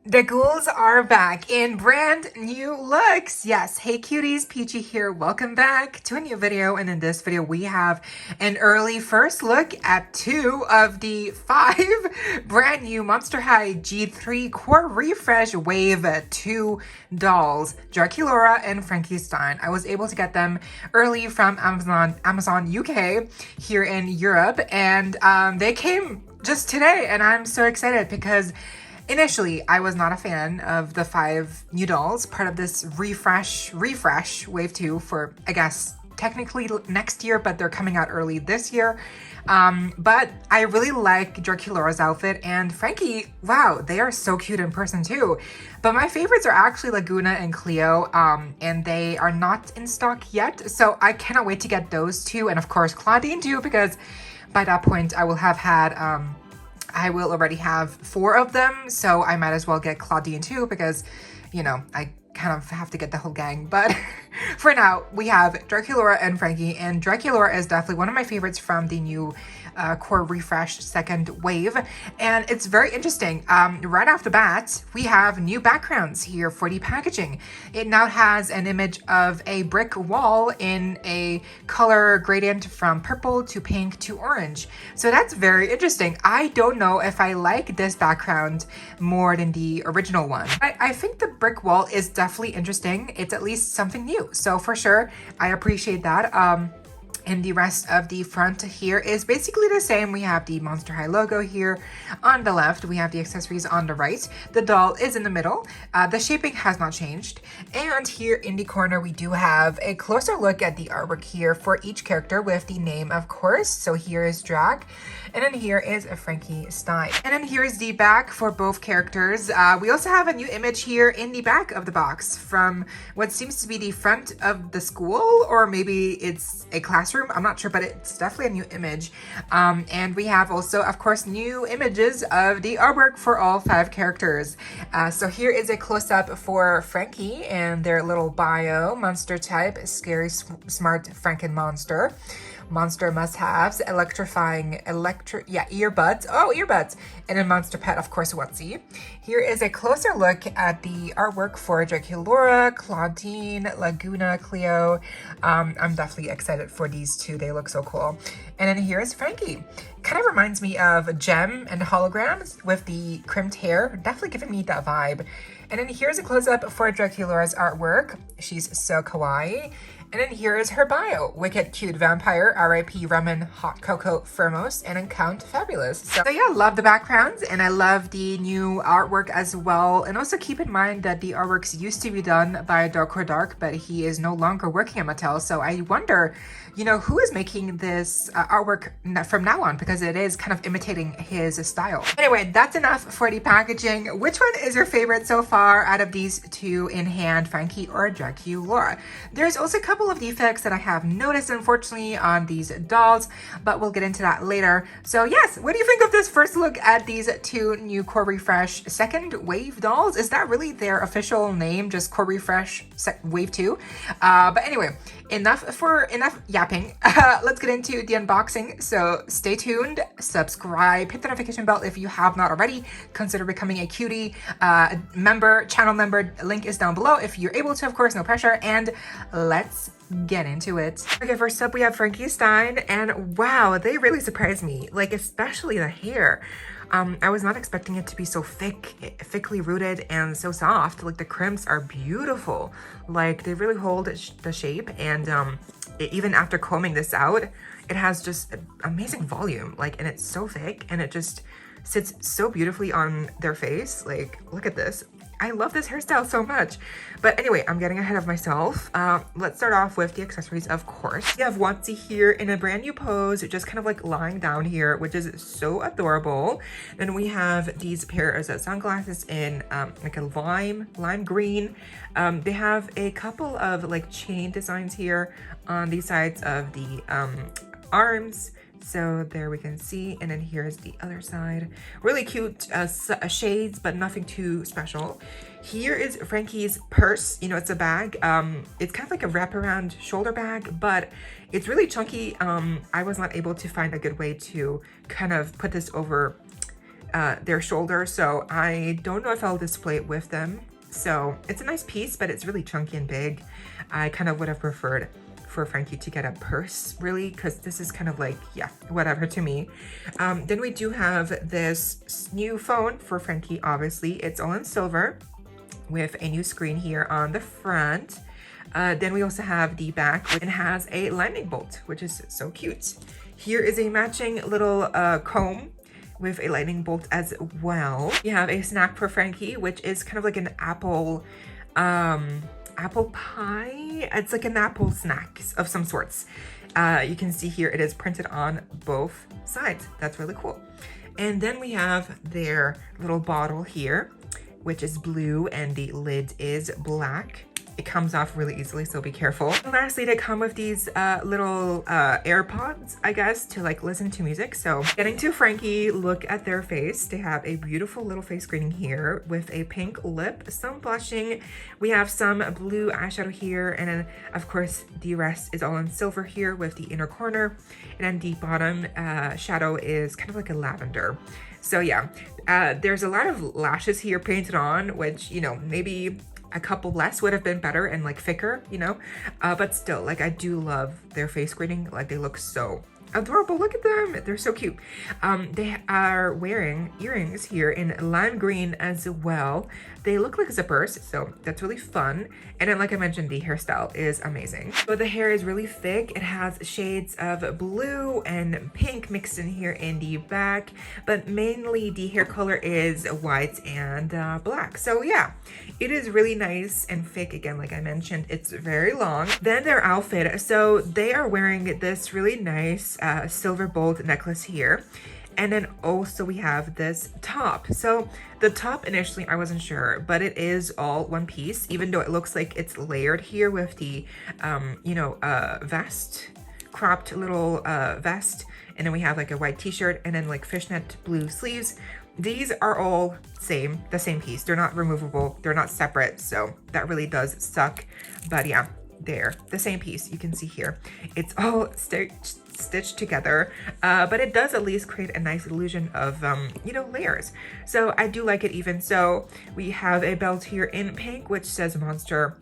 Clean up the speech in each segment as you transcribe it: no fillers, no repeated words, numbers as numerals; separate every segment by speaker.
Speaker 1: The ghouls are back in brand new looks. Yes, hey cuties, Peachy here. Welcome back to a new video. And in this video, we have an early first look at 2 of the 5 brand new Monster High G3 Core Refresh Wave 2 dolls, Draculaura and Frankie Stein. I was able to get them early from Amazon UK here in Europe, and they came just today, and I'm so excited because initially, I was not a fan of the 5 new dolls, part of this refresh wave 2 for, I guess, technically next year, but they're coming out early this year. But I really like Draculaura's outfit, and Frankie, wow, they are so cute in person too. But my favorites are actually Laguna and Cleo, and they are not in stock yet, so I cannot wait to get those 2, and of course Claudine too, because by that point I will have had I will already have 4 of them, so I might as well get Claudine too because, you know, I kind of have to get the whole gang. But for now, we have Draculaura and Frankie, and Draculaura is definitely one of my favorites from the new Core Refresh second wave, and it's very interesting. Right off the bat, we have new backgrounds here for the packaging. It now has an image of a brick wall in a color gradient from purple to pink to orange, so that's very interesting. I don't know if I like this background more than the original one. I think the brick wall is definitely interesting. It's at least something new, so for sure I appreciate that. And the rest of the front here is basically the same. We have the Monster High logo here on the left. We have the accessories on the right. The doll is in the middle. The shaping has not changed. And here in the corner, we do have a closer look at the artwork here for each character with the name, of course. So here is Drac, and then here is Frankie Stein. And then here's the back for both characters. We also have a new image here in the back of the box from what seems to be the front of the school, or maybe it's a classroom. I'm not sure, but it's definitely a new image. And we have also, of course, new images of the artwork for all 5 characters. So here is a close-up for Frankie and their little bio. Monster type, scary, smart Franken monster. Monster must-haves, electrifying, earbuds. Oh, earbuds. And a monster pet, of course, Whatsy. Here is a closer look at the artwork for Draculaura, Claudine, Laguna, Cleo. I'm definitely excited for these 2. They look so cool. And then here's Frankie. Kind of reminds me of Gem and Holograms with the crimped hair. Definitely giving me that vibe. And then here's a close-up for Draculaura's artwork. She's so kawaii. And then here is her bio. Wicked cute vampire, R.I.P. Ramen, Hot Cocoa, Firmos, and then Count Fabulous. So yeah, love the backgrounds, and I love the new artwork as well. And also keep in mind that the artworks used to be done by Dark, but he is no longer working at Mattel. So I wonder, you know, who is making this artwork from now on, because it is kind of imitating his style. Anyway, that's enough for the packaging. Which one is your favorite so far out of these 2 in hand, Frankie or Draculaura? There's also a couple of defects that I have noticed, unfortunately, on these dolls, but we'll get into that later. So yes, what do you think of this first look at these 2 new Core Refresh second wave dolls? Is that really their official name, just Core Refresh wave 2? But anyway, enough yapping. Let's get into the unboxing. So stay tuned, subscribe, hit the notification bell if you have not already. Consider becoming a cutie channel member. Link is down below if you're able to, of course, no pressure. And let's get into it. Okay, first up we have Frankie Stein, and wow, they really surprised me, like especially the hair. I was not expecting it to be so thickly rooted and so soft. Like the crimps are beautiful. Like they really hold the shape, and even after combing this out, it has just amazing volume. Like, and it's so thick, and it just sits so beautifully on their face. Like, look at this. I love this hairstyle so much. But anyway, I'm getting ahead of myself. Let's start off with the accessories, of course. We have Watsy here in a brand new pose, just kind of like lying down here, which is so adorable. Then we have these pairs of sunglasses in like a lime green. They have a couple of like chain designs here on the sides of the arms. So there we can see, and then here's the other side. Really cute shades, but nothing too special. Here is Frankie's purse. You know, it's a bag. It's kind of like a wraparound shoulder bag, but it's really chunky. I was not able to find a good way to kind of put this over their shoulder, so I don't know if I'll display it with them. So it's a nice piece, but it's really chunky and big. I kind of would have preferred for Frankie to get a purse, really, because this is kind of like, yeah, whatever to me. Then we do have this new phone for Frankie, obviously. It's all in silver with a new screen here on the front. Then we also have the back, and has a lightning bolt, which is so cute. Here is a matching little comb with a lightning bolt as well. You have a snack for Frankie, which is kind of like an apple pie. It's like an apple snack of some sorts. You can see here it is printed on both sides. That's really cool. And then we have their little bottle here, which is blue, and the lid is black. It comes off really easily, so be careful. And lastly, they come with these little AirPods, I guess, to like listen to music. So getting to Frankie, look at their face. They have a beautiful little face screening here with a pink lip, some blushing. We have some blue eyeshadow here, and then of course the rest is all in silver here with the inner corner. And then the bottom shadow is kind of like a lavender. So yeah, there's a lot of lashes here painted on, which, you know, maybe a couple less would have been better and like thicker, you know, but still, like, I do love their face screening. Like, they look so adorable. Look at them, they're so cute. They are wearing earrings here in lime green as well. They look like zippers, so that's really fun. And then, like I mentioned, the hairstyle is amazing. So the hair is really thick. It has shades of blue and pink mixed in here in the back, but mainly the hair color is white and black. So yeah, it is really nice and thick. Again, like I mentioned, it's very long. Then their outfit. So they are wearing this really nice silver bold necklace here. And then also we have this top. So the top, initially I wasn't sure, but it is all one piece, even though it looks like it's layered here with the, you know, vest, cropped little vest. And then we have like a white t-shirt and then like fishnet blue sleeves. These are all the same piece. They're not removable. They're not separate. So that really does suck. But yeah, they're the same piece. You can see here. It's all stitched together, but it does at least create a nice illusion of, you know, layers. So I do like it. Even so, we have a belt here in pink, which says Monster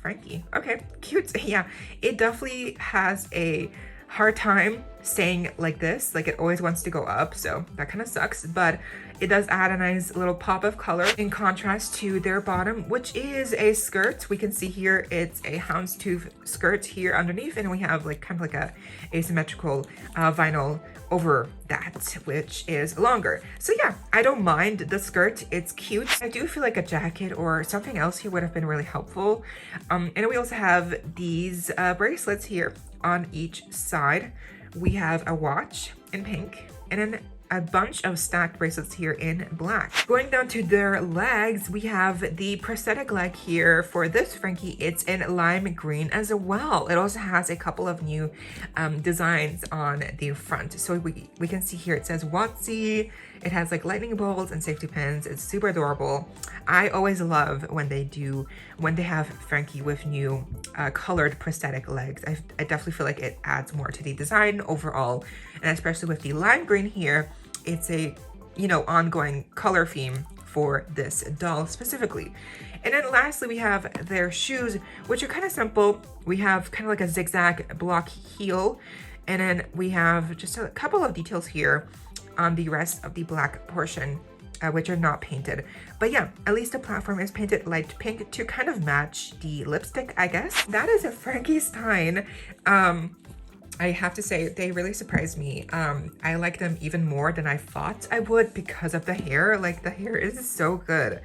Speaker 1: Frankie. Okay, cute. Yeah, it definitely has a hard time staying like this. Like, it always wants to go up, so that kind of sucks, but it does add a nice little pop of color in contrast to their bottom, which is a skirt. We can see here it's a houndstooth skirt here underneath, and we have like kind of like a asymmetrical vinyl over that, which is longer. So yeah, I don't mind the skirt. It's cute. I do feel like a jacket or something else here would have been really helpful. And we also have these bracelets here on each side. We have a watch in pink, and then a bunch of stacked bracelets here in black. Going down to their legs, we have the prosthetic leg here for this Frankie. It's in lime green as well. It also has a couple of new designs on the front. So we can see here it says Watsy. It has like lightning bolts and safety pins. It's super adorable. I always love when they have Frankie with new colored prosthetic legs. I definitely feel like it adds more to the design overall, and especially with the lime green here, it's a, you know, ongoing color theme for this doll specifically. And then lastly, we have their shoes, which are kind of simple. We have kind of like a zigzag block heel, and then we have just a couple of details here on the rest of the black portion, which are not painted. But yeah, at least the platform is painted light pink to kind of match the lipstick, I guess. That is a Frankie Stein. I have to say, they really surprised me. I like them even more than I thought I would because of the hair. Like, the hair is so good.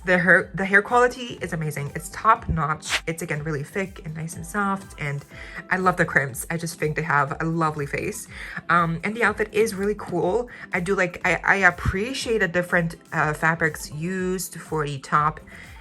Speaker 1: The hair quality is amazing. It's top notch. It's, again, really thick and nice and soft, and I love the crimps. I just think they have a lovely face. And the outfit is really cool. I do like, I appreciate the different fabrics used for the top,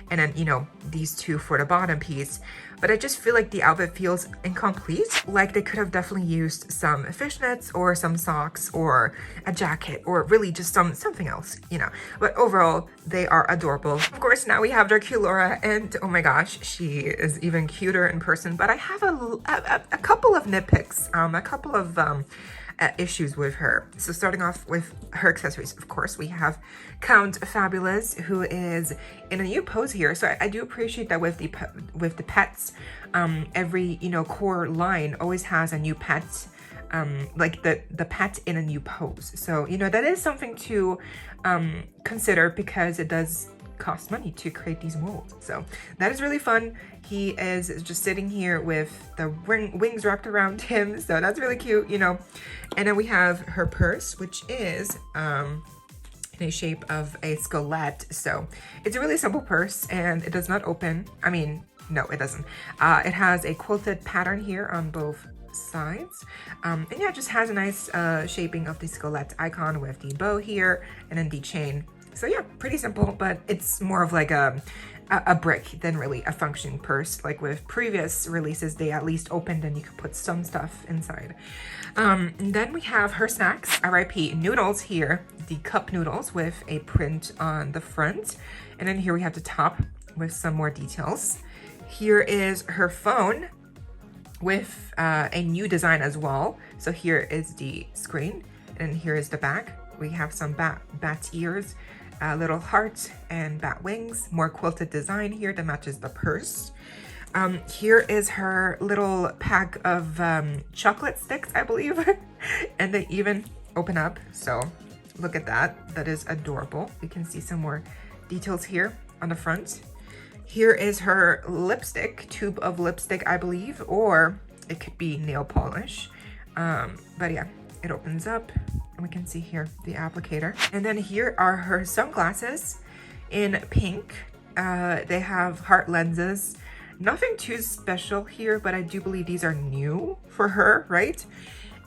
Speaker 1: and then, you know, these two for the bottom piece. But I just feel like the outfit feels incomplete. Like, they could have definitely used some fishnets or some socks or a jacket or really just something else, you know. But overall, they are adorable. Of course, now we have Draculaura, and oh my gosh, she is even cuter in person. But I have a couple of nitpicks, a couple of issues with her. So starting off with her accessories, of course, we have Count Fabulous, who is in a new pose here. So I do appreciate that with the pets, every, you know, core line always has a new pet, like the pet in a new pose. So, you know, that is something to consider, because it does cost money to create these molds. So that is really fun. He is just sitting here with the wings wrapped around him, so that's really cute, you know. And then we have her purse, which is in a shape of a skelet. So it's a really simple purse, and it does not open. I mean, no, it doesn't. It has a quilted pattern here on both sides, and yeah, it just has a nice shaping of the skelet icon with the bow here and then the chain. So yeah, pretty simple, but it's more of like a brick than really a functioning purse. Like with previous releases, they at least opened and you could put some stuff inside. And then we have her snacks, RIP noodles here, the cup noodles with a print on the front. And then here we have the top with some more details. Here is her phone with a new design as well. So here is the screen, and here is the back. We have some bat ears, little heart and bat wings, more quilted design here that matches the purse. Here is her little pack of chocolate sticks, I believe, and they even open up. So look at that. That is adorable. You can see some more details here on the front. Here is her lipstick, tube of lipstick, I believe, or it could be nail polish. But yeah, it opens up. We can see here the applicator. And then here are her sunglasses in pink. They have heart lenses. Nothing too special here, but I do believe these are new for her, right?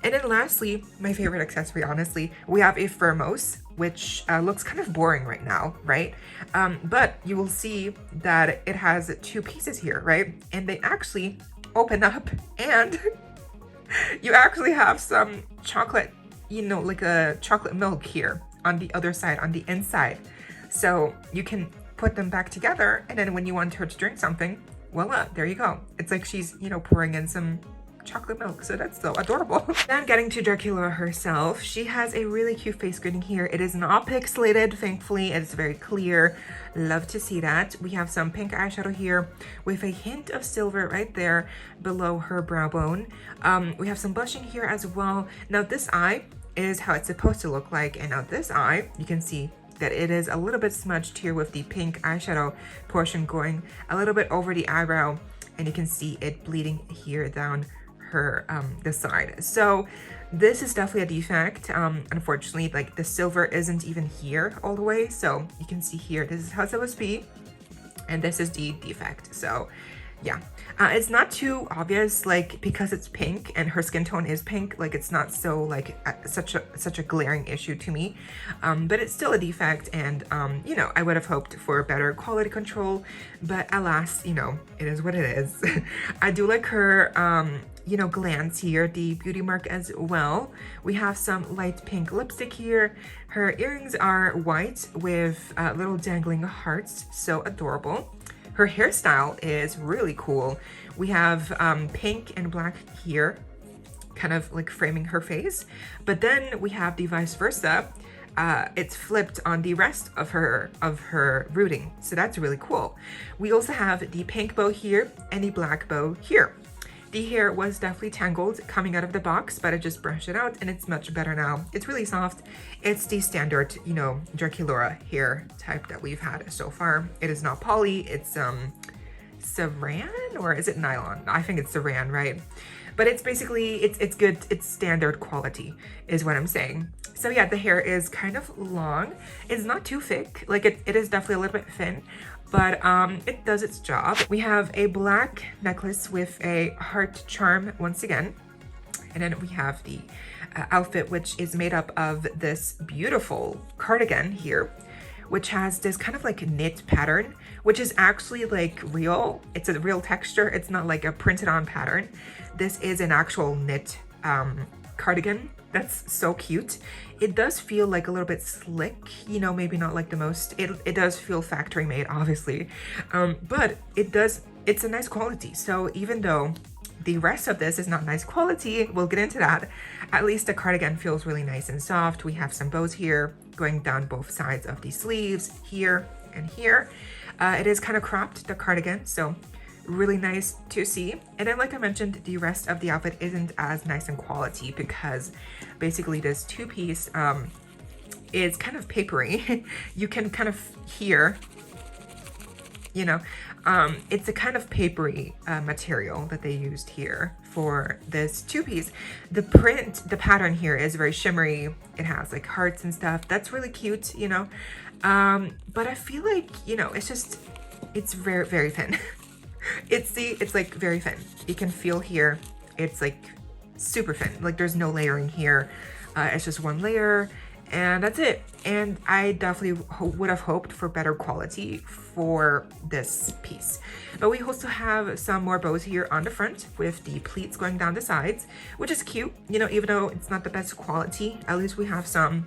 Speaker 1: And then lastly, my favorite accessory, honestly, we have a thermos, which looks kind of boring right now, right? But you will see that it has two pieces here, right? And they actually open up, and you actually have some chocolate, you know, like a chocolate milk here on the other side, on the inside. So you can put them back together, and then when you want her to drink something, voila, there you go. It's like she's, you know, pouring in some chocolate milk. So that's so adorable. Then getting to Draculaura herself, she has a really cute face greeting here. It is not pixelated, thankfully. It's very clear. Love to see that. We have some pink eyeshadow here with a hint of silver right there below her brow bone. We have some blushing here as well. Now this eye is how it's supposed to look like, and now this eye, you can see that it is a little bit smudged here with the pink eyeshadow portion going a little bit over the eyebrow, and you can see it bleeding here down her the side. So this is definitely a defect. Unfortunately, like the silver isn't even here all the way, so you can see here this is how it's supposed to be, and this is the defect. So yeah, it's not too obvious, like, because it's pink and her skin tone is pink, like it's not so like such a glaring issue to me, but it's still a defect, and you know, I would have hoped for better quality control, but alas, you know, it is what it is. I do like her you know, glance here, the beauty mark as well. We have some light pink lipstick here. Her earrings are white with little dangling hearts, so adorable. Her hairstyle is really cool. We have pink and black here, kind of like framing her face. But then we have the vice versa. It's flipped on the rest of her rooting. So that's really cool. We also have the pink bow here and the black bow here. The hair was definitely tangled coming out of the box, but I just brushed it out and it's much better now. It's really soft. It's the standard, you know, Draculaura hair type that we've had so far. It is not poly, it's saran, or is it nylon? I think it's saran, right? But it's basically, it's good, it's standard quality is what I'm saying. So yeah, the hair is kind of long. It's not too thick, like it is definitely a little bit thin, but it does its job. We have a black necklace with a heart charm once again. And then we have the outfit, which is made up of this beautiful cardigan here, which has this kind of like knit pattern, which is actually like real. It's a real texture. It's not like a printed on pattern. This is an actual knit cardigan. That's so cute. It does feel like a little bit slick, you know, maybe not like the most, it does feel factory made, obviously, but it's a nice quality. So even though the rest of this is not nice quality. We'll get into that. At least the cardigan feels really nice and soft. We have some bows here going down both sides of the sleeves, here and here. It is kind of cropped, the cardigan, so really nice to see. And then, like I mentioned, the rest of the outfit isn't as nice in quality because basically this two-piece is kind of papery. You can kind of hear, you know, it's a kind of papery material that they used here for this two-piece. The print, the pattern here is very shimmery. It has like hearts and stuff. That's really cute, you know. But I feel like, you know, it's very, very thin. It's like very thin. You can feel here, it's like super thin. Like there's no layering here. It's just one layer and that's it. And I definitely would have hoped for better quality for this piece. But we also have some more bows here on the front with the pleats going down the sides, which is cute. You know, even though it's not the best quality, at least we have some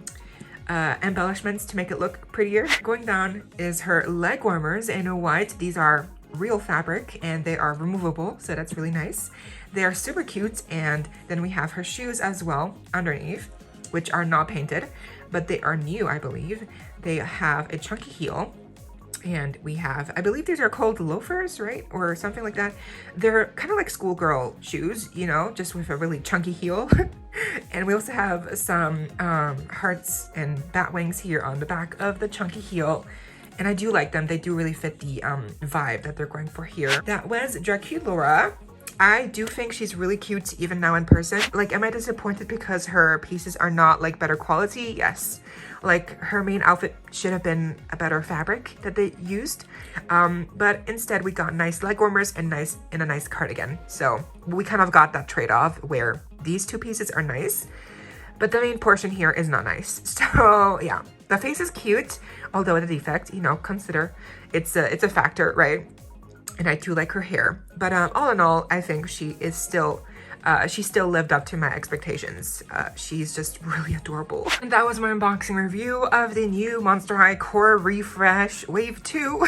Speaker 1: embellishments to make it look prettier. Going down is her leg warmers in white. These are real fabric and they are removable, so that's really nice. They are super cute. And then we have her shoes as well underneath, which are not painted, but they are new, I believe. They have a chunky heel, and we have, I believe these are called loafers, right? Or something like that. They're kind of like schoolgirl shoes, you know, just with a really chunky heel. And we also have some hearts and bat wings here on the back of the chunky heel. And I do like them. They do really fit the vibe that they're going for here. That was Draculaura. I do think she's really cute even now in person. Like, am I disappointed because her pieces are not like better quality? Yes. Like her main outfit should have been a better fabric that they used. But instead we got nice leg warmers and a nice cardigan. So we kind of got that trade-off where these two pieces are nice, but the main portion here is not nice. So yeah, the face is cute, although a defect, you know, consider it's a factor, right? And I do like her hair, but all in all, I think she still lived up to my expectations. She's just really adorable. And that was my unboxing review of the new Monster High Core Refresh Wave 2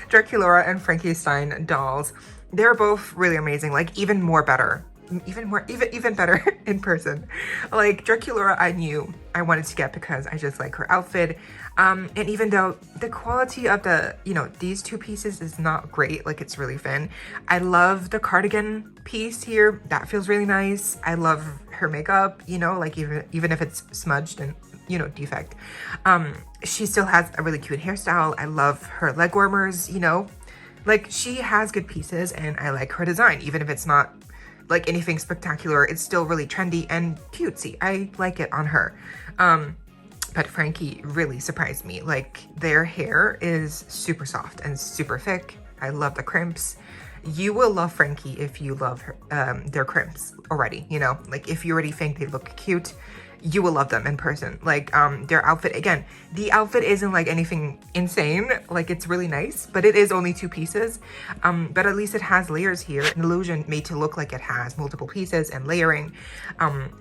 Speaker 1: Draculaura and Frankie Stein dolls. They're both really amazing, like even better in person. Like Draculaura, I knew I wanted to get because I just like her outfit. And even though the quality of the, you know, these two pieces is not great, like it's really thin. I love the cardigan piece here. That feels really nice. I love her makeup, you know, like even if it's smudged and, you know, defect. She still has a really cute hairstyle. I love her leg warmers, you know, like she has good pieces and I like her design, even if it's not like anything spectacular. It's still really trendy and cutesy. I like it on her. But Frankie really surprised me. Like their hair is super soft and super thick. I love the crimps. You will love Frankie if you love her, their crimps already, you know, like if you already think they look cute, you will love them in person. Like their outfit, again, the outfit isn't like anything insane, like it's really nice, but it is only two pieces. But at least it has layers here, an illusion made to look like it has multiple pieces and layering.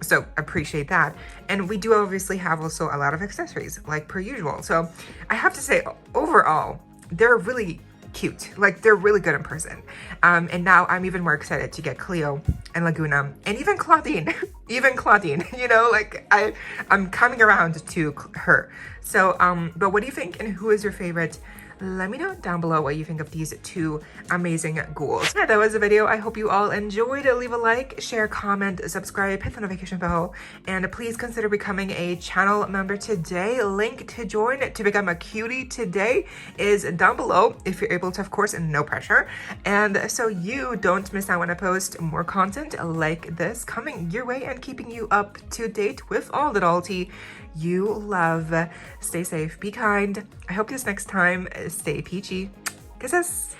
Speaker 1: So appreciate that. And we do obviously have also a lot of accessories like per usual. So I have to say overall, they're really cute. Like they're really good in person. And now I'm even more excited to get Cleo and Laguna and even Claudine, you know, like I'm coming around to her. So, but what do you think and who is your favorite? Let me know down below what you think of these two amazing ghouls. Yeah, that was the video. I hope you all enjoyed. Leave a like, share, comment, subscribe, hit the notification bell, and please consider becoming a channel member today. Link to join to become a cutie today is down below if you're able to, of course, and no pressure. And so you don't miss out when I post more content like this coming your way and keeping you up to date with all the doll tea you love. Stay safe, be kind. I hope this next time, stay peachy. Kisses.